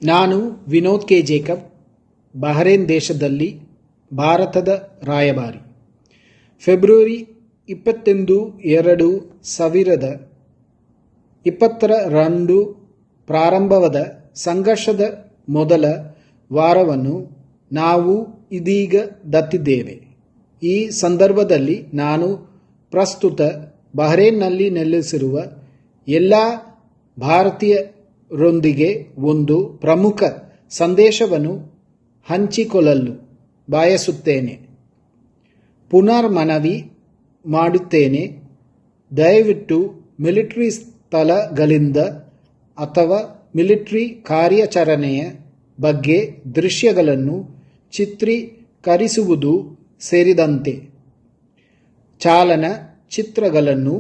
ನಾನು Vinod K Jacob, Bahrain ದೇಶದಲ್ಲಿ ಭಾರತದ ರಾಯಭಾರಿ. ಫೆಬ್ರವರಿ 22, 2020 ಪ್ರಾರಂಭವಾದ ಸಂಘರ್ಷದ ಮೊದಲ ವಾರವನ್ನು ನಾವು ಇದೀಗ ದಾಟಿದ್ದೇವೆ. ಈ ಸಂದರ್ಭದಲ್ಲಿ ನಾನು ಪ್ರಸ್ತುತ ಬಹರೇನ್ನಲ್ಲಿ ನೆಲೆಸಿರುವ ಎಲ್ಲ ಭಾರತೀಯರೊಂದಿಗೆ ಒಂದು ಪ್ರಮುಖ ಸಂದೇಶವನ್ನು ಹಂಚಿಕೊಳ್ಳಲು ಬಯಸುತ್ತೇನೆ. ಪುನರ್ಮನವಿ ಮಾಡುತ್ತೇನೆ, ದಯವಿಟ್ಟು ಮಿಲಿಟರಿ ಸ್ಥಳಗಳಿಂದ ಅಥವಾ ಮಿಲಿಟರಿ ಕಾರ್ಯಾಚರಣೆಯ ಬಗ್ಗೆ ದೃಶ್ಯಗಳನ್ನು ಚಿತ್ರೀಕರಿಸುವುದು ಸೇರಿದಂತೆ ಚಲನಚಿತ್ರಗಳನ್ನು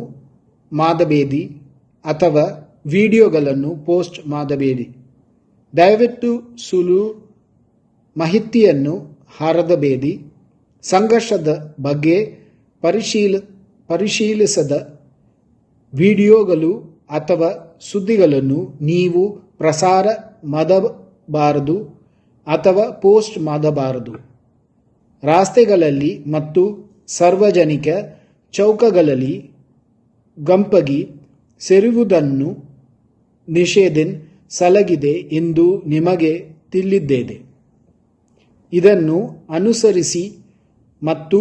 ಮಾಡಬೇಡಿ ಅಥವಾ ವಿಡಿಯೋಗಳನ್ನು ಪೋಸ್ಟ್ ಮಾಡಬೇಡಿ. ದಯವಿಟ್ಟು ಸುಳ್ಳು ಮಾಹಿತಿಯನ್ನು ಹರಡಬೇಡಿ. ಸಂಘರ್ಷದ ಬಗ್ಗೆ ಪರಿಶೀಲಿಸದ ವಿಡಿಯೋಗಳು ಅಥವಾ ಸುದ್ದಿಗಳನ್ನು ನೀವು ಪ್ರಸಾರ ಮಾಡಬಾರದು ಅಥವಾ ಪೋಸ್ಟ್ ಮಾಡಬಾರದು. ರಸ್ತೆಗಳಲ್ಲಿ ಮತ್ತು ಸಾರ್ವಜನಿಕ ಚೌಕಗಳಲ್ಲಿ ಗುಂಪಾಗಿ ಸೇರುವುದನ್ನು ನಿಷೇಧಿಸಲಾಗಿದೆ ಎಂದು ನಿಮಗೆ ತಿಳಿದಿದೆ. ಇದನ್ನು ಅನುಸರಿಸಿ ಮತ್ತು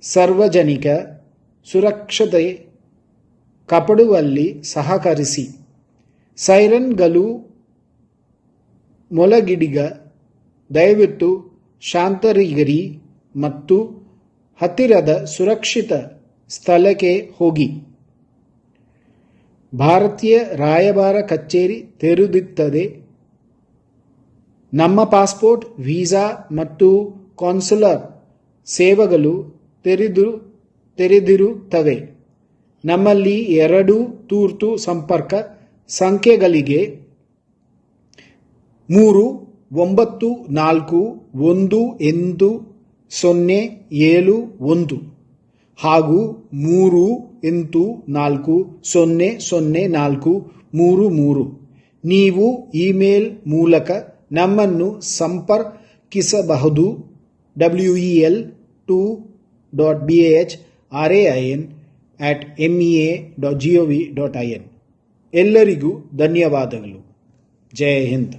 ಸಾರ್ವಜನಿಕ ಸುರಕ್ಷತೆ ಕಾಪಾಡುವಲ್ಲಿ ಸಹಕರಿಸಿ. ಸೈರನ್ಗಳು ಮೊಳಗಿದಾಗ ದಯವಿಟ್ಟು ಶಾಂತರಾಗಿರಿ ಮತ್ತು ಹತ್ತಿರದ ಸುರಕ್ಷಿತ ಸ್ಥಳಕ್ಕೆ ಹೋಗಿ. ಭಾರತೀಯ ರಾಯಭಾರ ಕಚೇರಿ ತೆರೆದಿರುತ್ತದೆ. ನಮ್ಮ ಪಾಸ್ಪೋರ್ಟ್, ವೀಸಾ ಮತ್ತು ಕಾನ್ಸುಲರ್ ಸೇವೆಗಳು ತೆರೆದಿರುತ್ತವೆ. ನಮ್ಮಲ್ಲಿ 2 ತುರ್ತು ಸಂಪರ್ಕ ಸಂಖ್ಯೆಗಳಿವೆ: 3941807 ಹಾಗೂ 38400433. ನೀವು ಇಮೇಲ್ ಮೂಲಕ ನಮ್ಮನ್ನು ಸಂಪರ್ಕಿಸಬಹುದು. wel2.bahrain@mea.gov.in. ಎಲ್ಲರಿಗೂ ಧನ್ಯವಾದಗಳು. ಜೈ ಹಿಂದ್.